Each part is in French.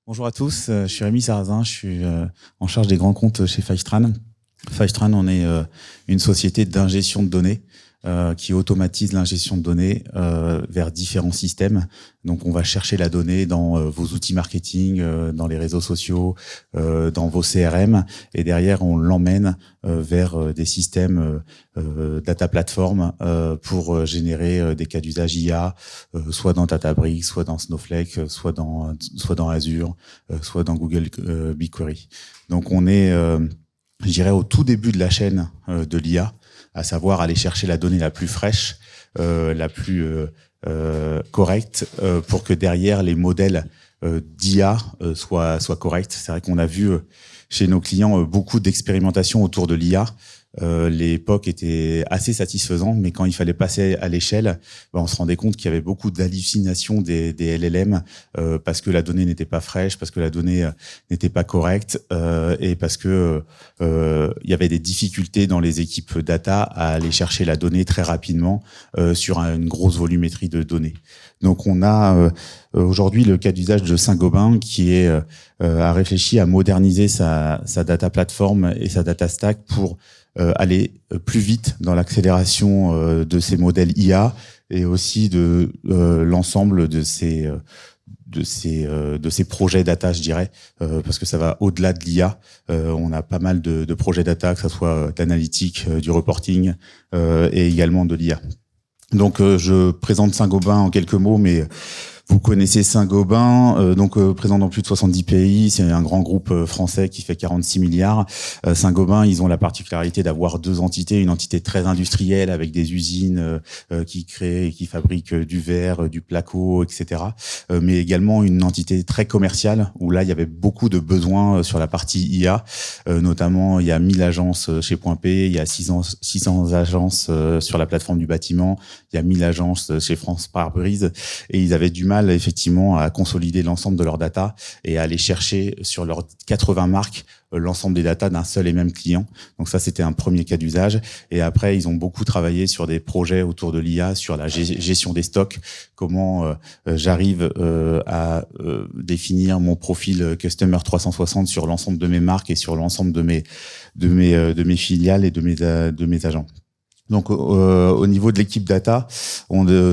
Bonjour à tous, je suis Rémi Sarrazin, je suis en charge des grands comptes chez Fivetran. Fivetran, on est une société d'ingestion de données qui automatise l'ingestion de données vers différents systèmes. Donc on va chercher la donnée dans vos outils marketing, dans les réseaux sociaux, dans vos CRM, et derrière on l'emmène vers des systèmes data platform pour générer des cas d'usage IA, soit dans Databricks, soit dans Snowflake, soit dans Azure, soit dans Google BigQuery. Donc on est, je dirais, au tout début de la chaîne de l'IA, à savoir aller chercher la donnée la plus fraîche, la plus correcte, pour que derrière les modèles d'IA soient corrects. C'est vrai qu'on a vu chez nos clients beaucoup d'expérimentation autour de l'IA. L'époque était assez satisfaisante, mais quand il fallait passer à l'échelle, on se rendait compte qu'il y avait beaucoup d'hallucinations des LLM parce que la donnée n'était pas fraîche, parce que la donnée n'était pas correcte et parce que il y avait des difficultés dans les équipes data à aller chercher la donnée très rapidement sur une grosse volumétrie de données. Donc on a aujourd'hui le cas d'usage de Saint-Gobain qui a réfléchi à moderniser sa data platform et sa data stack pour aller plus vite dans l'accélération de ces modèles IA et aussi de l'ensemble de ces projets data, je dirais, parce que ça va au-delà de l'IA. On a pas mal de projets data, que ce soit d'analytique, du reporting et également de l'IA. Donc je présente Saint-Gobain en quelques mots, mais vous connaissez Saint-Gobain, présent dans plus de 70 pays. C'est un grand groupe français qui fait 46 milliards. Saint-Gobain, ils ont la particularité d'avoir deux entités. Une entité très industrielle avec des usines qui créent et qui fabriquent du verre, du placo, etc. Mais également une entité très commerciale où là, il y avait beaucoup de besoins sur la partie IA. Notamment, il y a 1000 agences chez Point P, il y a 600 agences sur la plateforme du bâtiment, il y a 1000 agences chez France Pare-Brise et ils avaient du mal effectivement à consolider l'ensemble de leurs data et à aller chercher sur leurs 80 marques l'ensemble des data d'un seul et même client. Donc ça, c'était un premier cas d'usage. Et après, ils ont beaucoup travaillé sur des projets autour de l'IA, sur la gestion des stocks, comment j'arrive à définir mon profil Customer 360 sur l'ensemble de mes marques et sur l'ensemble de mes filiales et de mes agents. Donc au niveau de l'équipe data,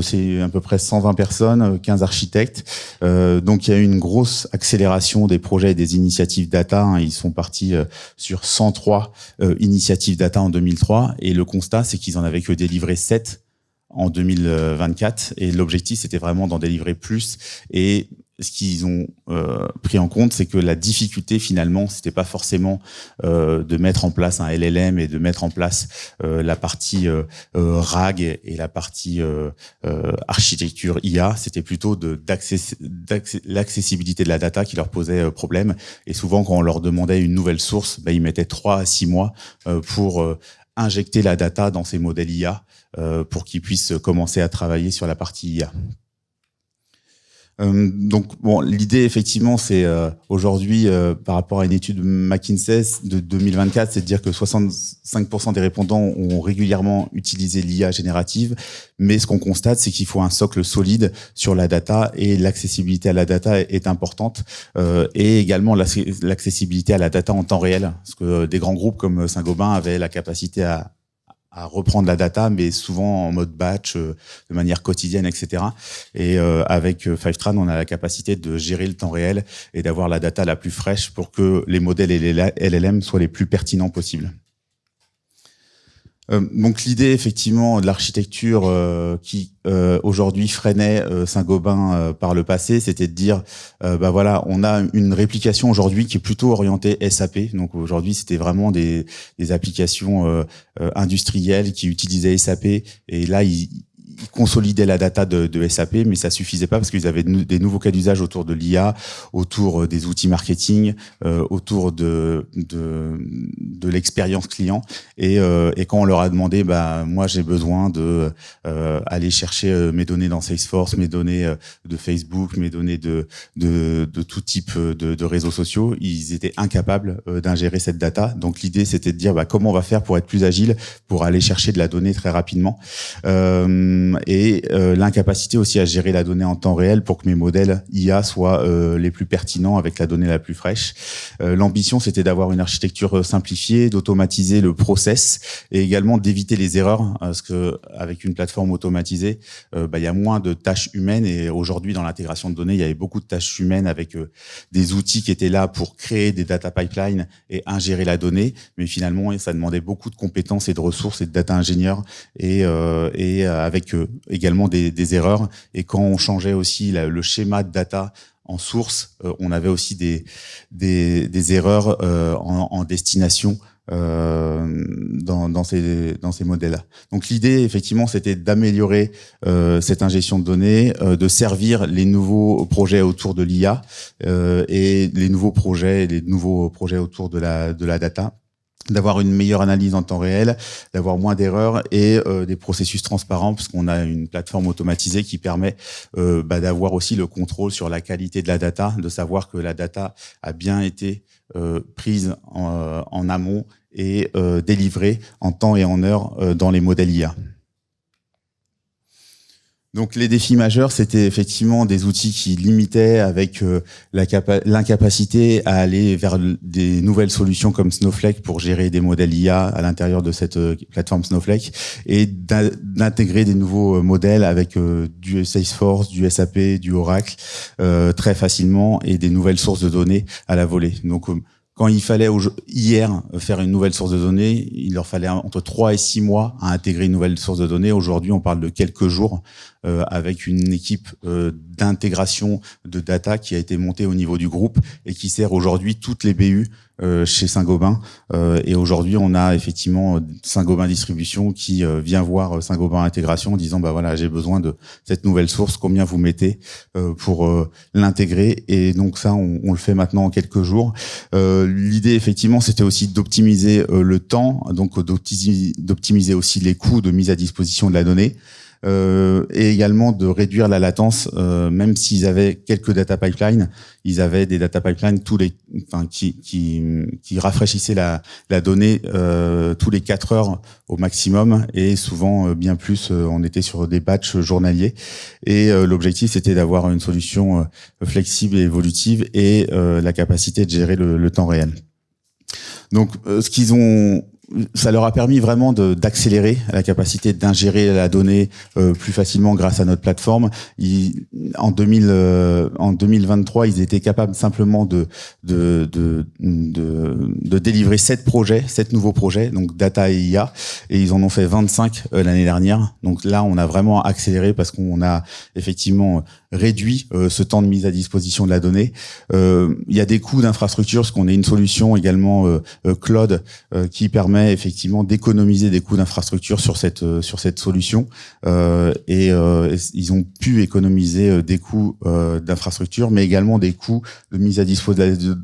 c'est à peu près 120 personnes, 15 architectes. Donc il y a eu une grosse accélération des projets et des initiatives data. Ils sont partis sur 103 initiatives data en 2003 et le constat c'est qu'ils en avaient que délivré 7 en 2024 et l'objectif c'était vraiment d'en délivrer plus. Et ce qu'ils ont pris en compte, c'est que la difficulté finalement, c'était pas forcément de mettre en place un LLM et de mettre en place la partie RAG et la partie architecture IA. C'était plutôt l'accessibilité de la data qui leur posait problème. Et souvent, quand on leur demandait une nouvelle source, ils mettaient 3 à 6 mois pour injecter la data dans ces modèles IA pour qu'ils puissent commencer à travailler sur la partie IA. Donc bon, l'idée effectivement c'est aujourd'hui par rapport à une étude McKinsey de 2024, c'est de dire que 65% des répondants ont régulièrement utilisé l'IA générative, mais ce qu'on constate c'est qu'il faut un socle solide sur la data et l'accessibilité à la data est importante et également l'accessibilité à la data en temps réel, parce que des grands groupes comme Saint-Gobain avaient la capacité à reprendre la data, mais souvent en mode batch, de manière quotidienne, etc. Et avec Fivetran, on a la capacité de gérer le temps réel et d'avoir la data la plus fraîche pour que les modèles et les LLM soient les plus pertinents possibles. Donc l'idée effectivement de l'architecture qui aujourd'hui freinait Saint-Gobain par le passé, c'était de dire voilà, on a une réplication aujourd'hui qui est plutôt orientée SAP. Donc aujourd'hui c'était vraiment des applications industrielles qui utilisaient SAP et là ils consolidaient la data de SAP, mais ça suffisait pas parce qu'ils avaient des nouveaux cas d'usage autour de l'IA, autour des outils marketing, autour de l'expérience client. Et quand on leur a demandé, moi j'ai besoin de aller chercher mes données dans Salesforce, mes données de Facebook, mes données de tout type de réseaux sociaux, ils étaient incapables d'ingérer cette data. Donc l'idée c'était de dire comment on va faire pour être plus agile, pour aller chercher de la donnée très rapidement. l'incapacité aussi à gérer la donnée en temps réel pour que mes modèles IA soient les plus pertinents avec la donnée la plus fraîche. L'ambition, c'était d'avoir une architecture simplifiée, d'automatiser le process et également d'éviter les erreurs, parce que avec une plateforme automatisée, il y a moins de tâches humaines, et aujourd'hui dans l'intégration de données, il y avait beaucoup de tâches humaines avec des outils qui étaient là pour créer des data pipelines et ingérer la donnée, mais finalement ça demandait beaucoup de compétences et de ressources et de data ingénieurs et avec également des erreurs. Et quand on changeait aussi le schéma de data en source, on avait aussi des erreurs en destination dans ces modèles-là. Donc l'idée, effectivement, c'était d'améliorer cette ingestion de données, de servir les nouveaux projets autour de l'IA et les nouveaux projets autour de la data, d'avoir une meilleure analyse en temps réel, d'avoir moins d'erreurs et des processus transparents, parce qu'on a une plateforme automatisée qui permet d'avoir aussi le contrôle sur la qualité de la data, de savoir que la data a bien été prise en amont et délivrée en temps et en heure dans les modèles IA. Donc les défis majeurs, c'était effectivement des outils qui limitaient avec l'incapacité à aller vers des nouvelles solutions comme Snowflake pour gérer des modèles IA à l'intérieur de cette plateforme Snowflake, et d'intégrer des nouveaux modèles avec du Salesforce, du SAP, du Oracle très facilement, et des nouvelles sources de données à la volée. Donc quand il fallait hier faire une nouvelle source de données, il leur fallait entre 3 et 6 mois à intégrer une nouvelle source de données. Aujourd'hui, on parle de quelques jours avec une équipe d'intégration de data qui a été montée au niveau du groupe et qui sert aujourd'hui toutes les BU chez Saint-Gobain. Et aujourd'hui, on a effectivement Saint-Gobain Distribution qui vient voir Saint-Gobain Intégration en disant voilà, j'ai besoin de cette nouvelle source, combien vous mettez pour l'intégrer. Et donc ça, on le fait maintenant en quelques jours. L'idée, effectivement, c'était aussi d'optimiser le temps, donc d'optimiser aussi les coûts de mise à disposition de la donnée. Et également de réduire la latence, même s'ils avaient quelques data pipelines, ils avaient des data pipelines qui rafraîchissaient la donnée tous les 4 heures au maximum, et souvent bien plus. On était sur des batchs journaliers, et l'objectif c'était d'avoir une solution flexible et évolutive, et la capacité de gérer le temps réel. Donc ça leur a permis vraiment d'accélérer la capacité d'ingérer la donnée plus facilement grâce à notre plateforme. En 2023, ils étaient capables simplement de délivrer 7 nouveaux projets, donc data et IA, et ils en ont fait 25 l'année dernière. Donc là, on a vraiment accéléré parce qu'on a effectivement réduit ce temps de mise à disposition de la donnée. Il y a des coûts d'infrastructure, parce qu'on est une solution également cloud qui permet effectivement d'économiser des coûts d'infrastructure sur cette solution, et ils ont pu économiser des coûts d'infrastructure, mais également des coûts de mise à disposition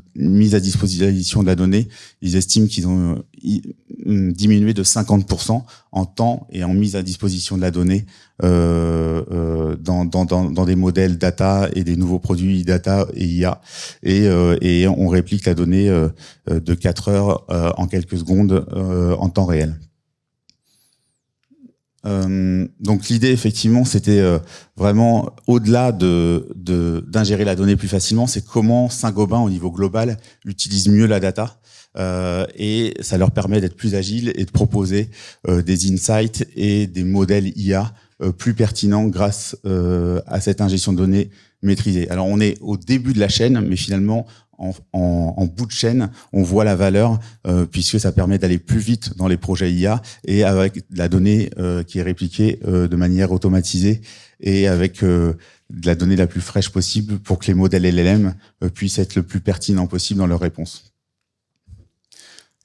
de la donnée. Ils estiment qu'ils ont diminué de 50% en temps et en mise à disposition de la donnée dans des modèles data et des nouveaux produits data et IA, et on réplique la donnée de 4 heures en quelques secondes en temps réel. Donc l'idée, effectivement, c'était vraiment, au-delà d'ingérer la donnée plus facilement, c'est comment Saint-Gobain au niveau global utilise mieux la data, et ça leur permet d'être plus agile et de proposer des insights et des modèles IA plus pertinents grâce à cette ingestion de données maîtrisée. Alors on est au début de la chaîne, mais finalement en bout de chaîne, on voit la valeur, puisque ça permet d'aller plus vite dans les projets IA, et avec la donnée qui est répliquée de manière automatisée, et avec de la donnée la plus fraîche possible pour que les modèles LLM puissent être le plus pertinent possible dans leurs réponses.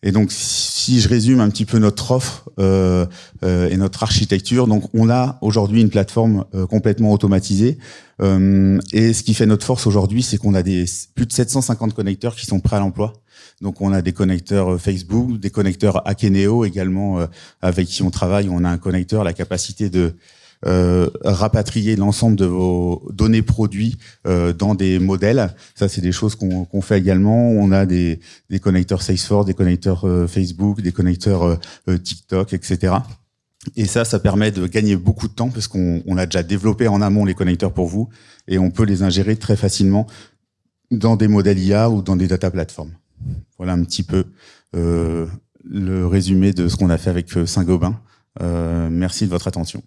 Et donc, si je résume un petit peu notre offre et notre architecture, donc on a aujourd'hui une plateforme complètement automatisée. Et ce qui fait notre force aujourd'hui, c'est qu'on a plus de 750 connecteurs qui sont prêts à l'emploi. Donc on a des connecteurs Facebook, des connecteurs Akeneo également, avec qui on travaille. On a un connecteur, la capacité de rapatrier l'ensemble de vos données produits dans des modèles. Ça, c'est des choses qu'on fait également. On a des connecteurs Salesforce, des connecteurs Facebook, des connecteurs TikTok, etc. Et ça permet de gagner beaucoup de temps parce qu'on a déjà développé en amont les connecteurs pour vous et on peut les ingérer très facilement dans des modèles IA ou dans des data platforms. Voilà un petit peu le résumé de ce qu'on a fait avec Saint-Gobain. Merci de votre attention.